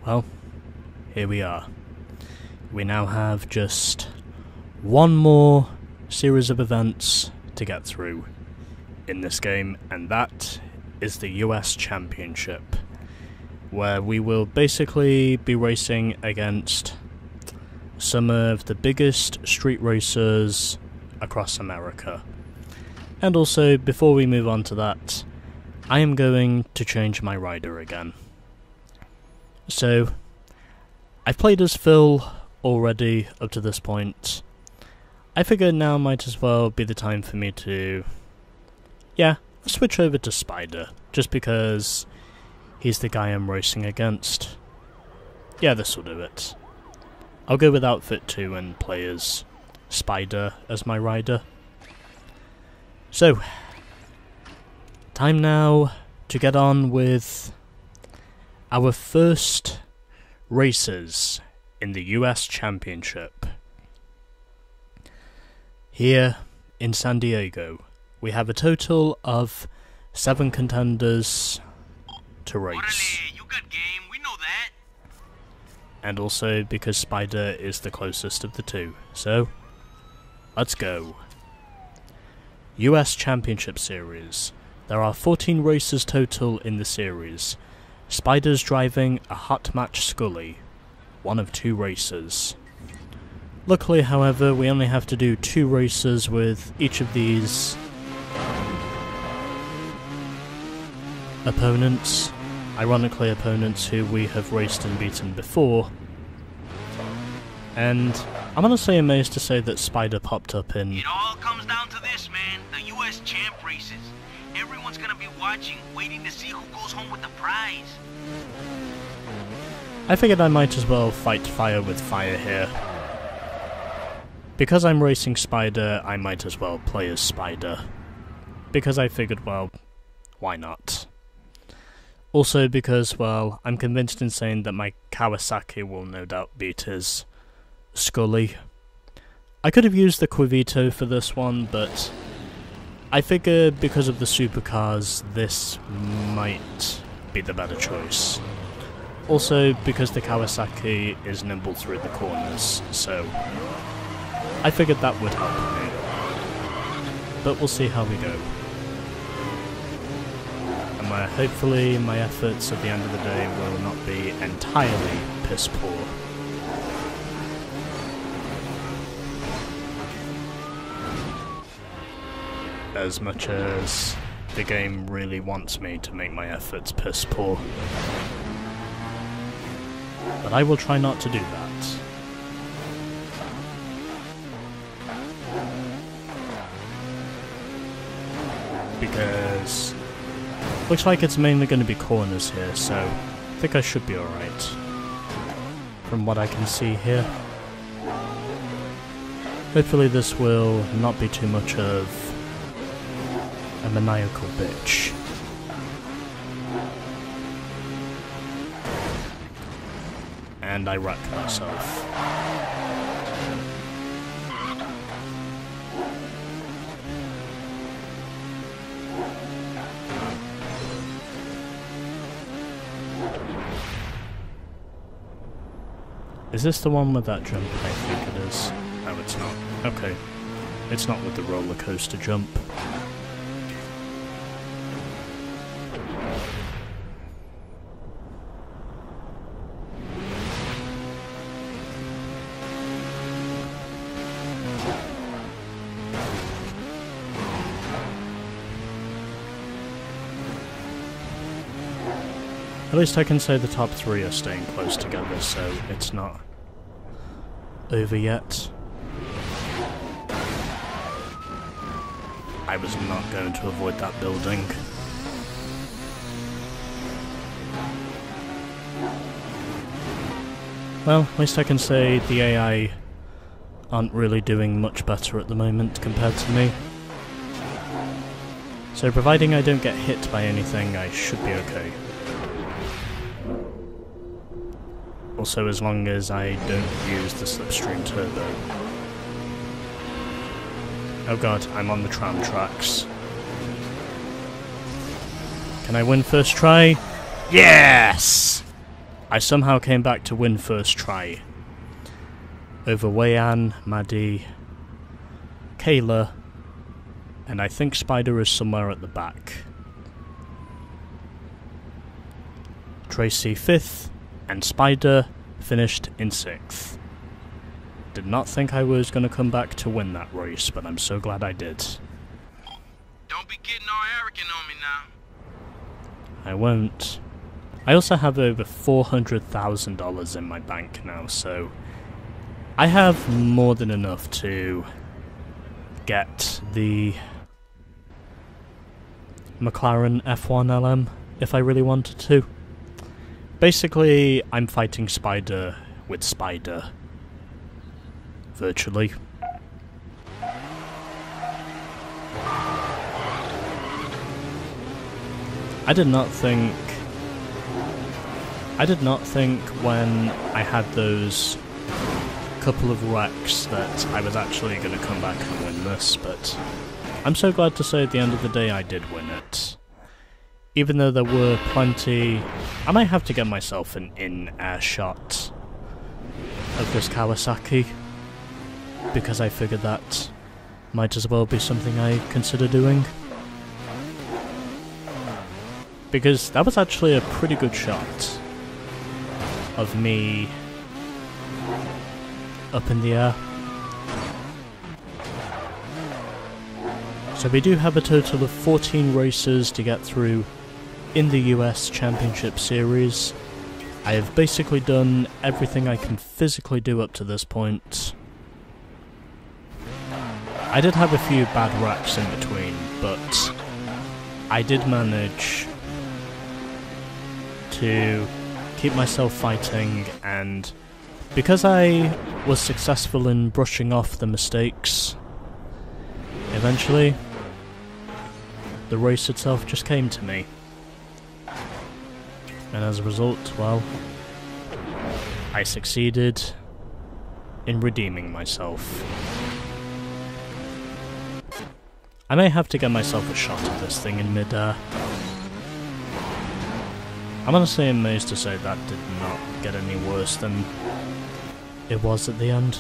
Well, here we are. We now have just one more series of events to get through in this game, and that is the US Championship, where we will basically be racing against some of the biggest street racers across America. And also, before we move on to that, I am going to change my rider again. So, I've played as Phil already up to this point. I figured now might as well be the time for me to, switch over to Spider, just because he's the guy I'm racing against. Yeah, this will do it. I'll go with Outfit 2 and play as Spider as my rider. So, time now to get on with our first races in the US Championship. Here in San Diego, we have a total of 7 contenders to race. Orale, you got game, we know that. And also because Spider is the closest of the two. So, let's go. US Championship Series. There are 14 races total in the series. Spider's driving a Hot Match Scully, one of 2 races. Luckily, however, we only have to do 2 races with each of these opponents. Ironically, opponents who we have raced and beaten before. And I'm honestly amazed to say that Spider popped up in... It all comes down to this, man. The US Champ races. Everyone's gonna be watching, waiting to see who goes home with the prize. I figured I might as well fight fire with fire here. Because I'm racing Spider, I might as well play as Spider. Because I figured, well, why not? Also because, well, I'm convinced in saying that my Kawasaki will no doubt beat his Scully. I could have used the Quivito for this one, but I figure because of the supercars, this might be the better choice. Also, because the Kawasaki is nimble through the corners, so I figured that would help me. But we'll see how we go. And hopefully my efforts at the end of the day will not be entirely piss poor. As much as the game really wants me to make my efforts piss poor. But I will try not to do that. Because looks like it's mainly going to be corners here, so I think I should be alright. From what I can see here. Hopefully this will not be too much of a maniacal bitch. And I wreck myself. Is this the one with that jump? I think it is. No, it's not. Okay. It's not with the roller coaster jump. At least I can say the top 3 are staying close together, so it's not over yet. I was not going to avoid that building. Well, at least I can say the AI aren't really doing much better at the moment compared to me. So providing I don't get hit by anything, I should be okay. Also, as long as I don't use the slipstream turbo. Oh god, I'm on the tram tracks. Can I win first try? Yes! I somehow came back to win first try. Over Wayan, Maddie, Kayla, and I think Spider is somewhere at the back. Tracy 5th, and Spider finished in 6th. Did not think I was going to come back to win that race, but I'm so glad I did. Don't be getting all arrogant on me now. I won't. I also have over $400,000 in my bank now, so I have more than enough to get the McLaren F1 LM if I really wanted to. Basically, I'm fighting Spider with Spider. Virtually. I did not think when I had those couple of wrecks that I was actually going to come back and win this, but I'm so glad to say at the end of the day I did win it. Even though there were plenty... I might have to get myself an in-air shot of this Kawasaki, because I figured that might as well be something I consider doing. Because that was actually a pretty good shot of me up in the air. So we do have a total of 14 races to get through in the US Championship Series. I have basically done everything I can physically do up to this point. I did have a few bad wrecks in between, but I did manage to keep myself fighting, and because I was successful in brushing off the mistakes, eventually the race itself just came to me. And as a result, well, I succeeded in redeeming myself. I may have to get myself a shot at this thing in mid-air. I'm honestly amazed to say that did not get any worse than it was at the end.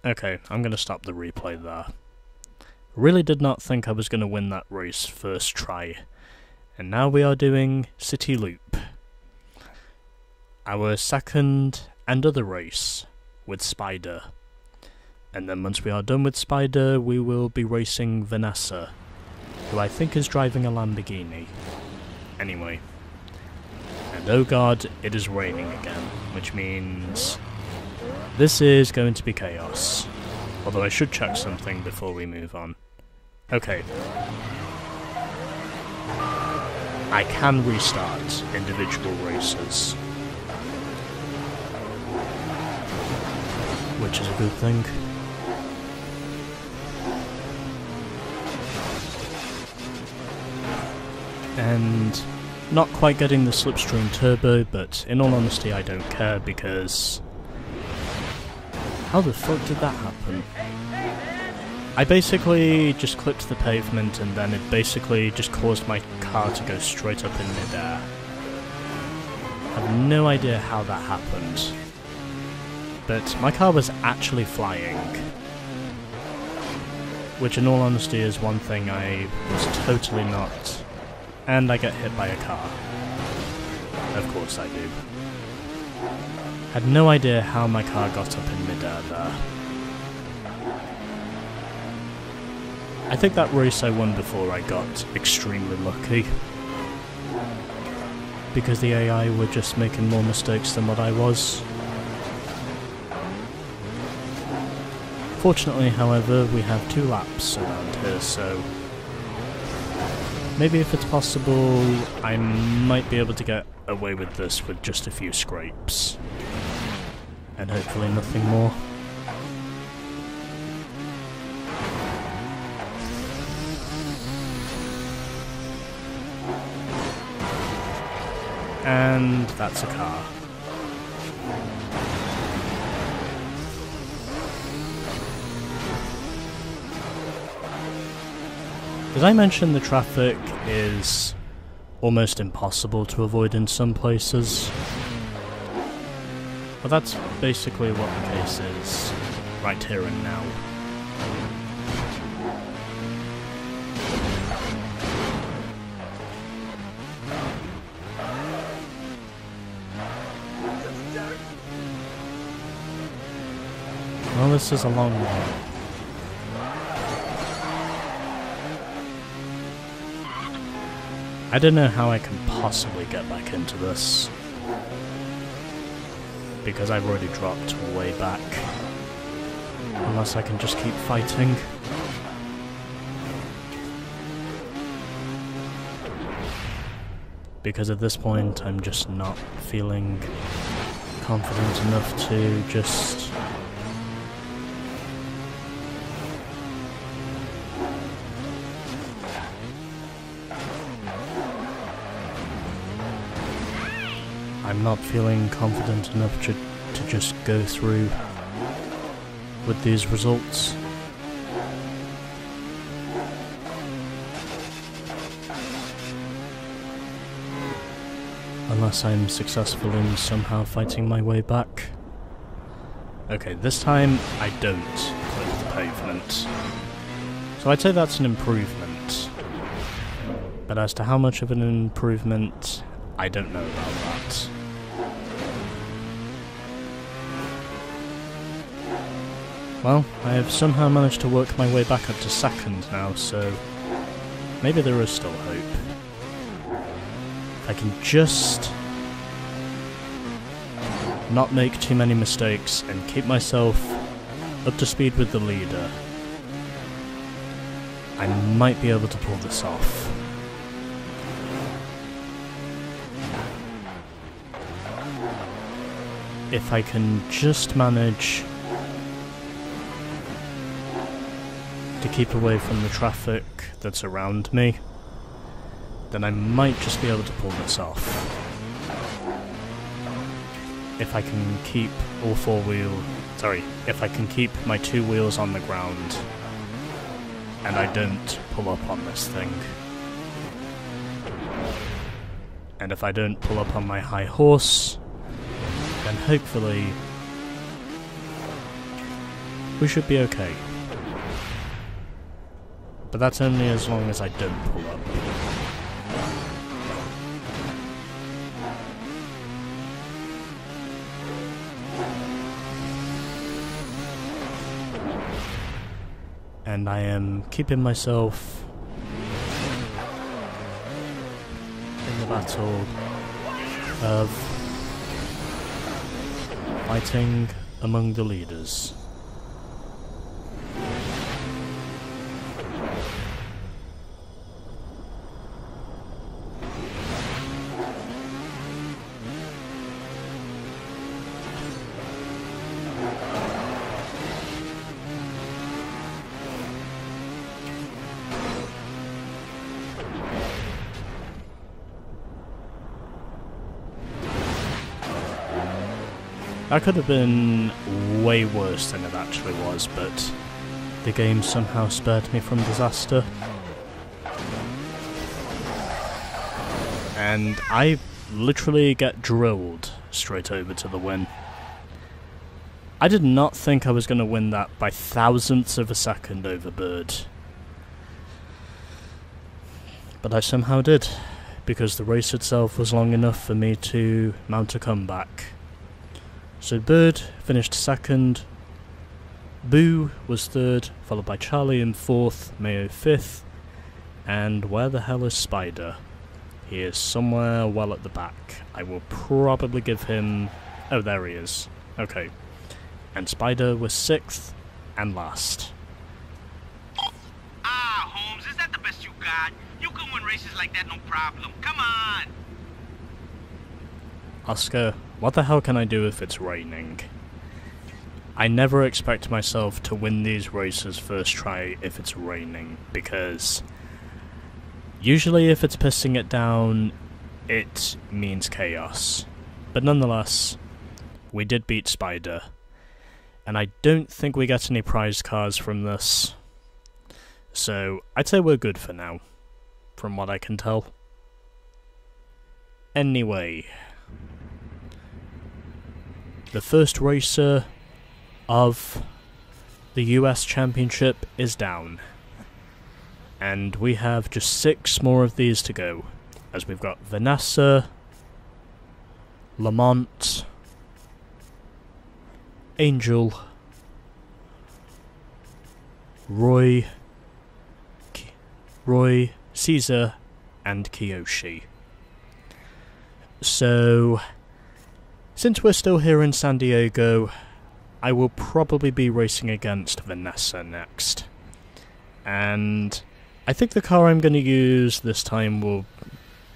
Okay, I'm gonna stop the replay there. Really did not think I was gonna win that race first try. And now we are doing City Loop. Our second and other race with Spider. And then once we are done with Spider, we will be racing Vanessa, who I think is driving a Lamborghini. Anyway. And oh god, it is raining again, which means this is going to be chaos. Although I should check something before we move on. Okay. I can restart individual races, which is a good thing. And not quite getting the slipstream turbo, but in all honesty I don't care, because how the fuck did that happen? I basically just clipped the pavement and then it basically just caused my car to go straight up in mid-air. I have no idea how that happened. But my car was actually flying. Which in all honesty is one thing I was totally not. And I get hit by a car. Of course I do. Had no idea how my car got up in mid-air there. I think that race I won before I got extremely lucky. Because the AI were just making more mistakes than what I was. Fortunately, however, we have 2 laps around here, so maybe if it's possible, I might be able to get away with this with just a few scrapes. And hopefully nothing more. And that's a car. Did I mention the traffic is almost impossible to avoid in some places? Well, that's basically what the case is, right here and now. Well, this is a long one. I don't know how I can possibly get back into this, because I've already dropped way back, unless I can just keep fighting. Because at this point I'm just not feeling confident enough to just I'm not feeling confident enough to just go through with these results. Unless I'm successful in somehow fighting my way back. Okay, this time I don't clip the pavement. So I'd say that's an improvement. But as to how much of an improvement, I don't know about that. Well, I have somehow managed to work my way back up to second now, so maybe there is still hope. If I can just not make too many mistakes and keep myself up to speed with the leader, I might be able to pull this off. If I can just manage to keep away from the traffic that's around me, then I might just be able to pull this off. If I can keep if I can keep my two wheels on the ground and I don't pull up on this thing. And if I don't pull up on my high horse, then hopefully we should be okay. But that's only as long as I don't pull up. And I am keeping myself in the battle of fighting among the leaders. That could have been way worse than it actually was, but the game somehow spared me from disaster. And I literally get drilled straight over to the win. I did not think I was going to win that by thousandths of a second over Bird. But I somehow did, because the race itself was long enough for me to mount a comeback. So Bird finished second, Boo was third, followed by Charlie in fourth, Mayo fifth, and where the hell is Spider? He is somewhere well at the back. I will probably give him... oh, there he is. Okay. And Spider was sixth and last. Ah, Holmes, is that the best you got? You can win races like that, no problem. Come on! Oscar, what the hell can I do if it's raining? I never expect myself to win these races first try if it's raining, because usually if it's pissing it down, it means chaos. But nonetheless, we did beat Spider, and I don't think we get any prize cards from this. So, I'd say we're good for now, from what I can tell. Anyway, the first racer of the US Championship is down. And we have just 6 more of these to go, as we've got Vanessa, Lamont, Angel, Roy, Caesar, and Kiyoshi. So, since we're still here in San Diego, I will probably be racing against Vanessa next. And I think the car I'm going to use this time will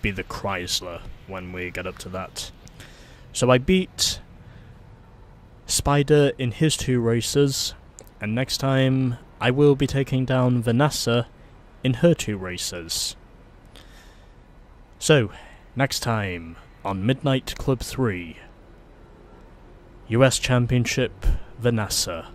be the Chrysler when we get up to that. So I beat Spider in his 2 races, and next time I will be taking down Vanessa in her 2 races. So, next time on Midnight Club 3, US Championship Vanessa.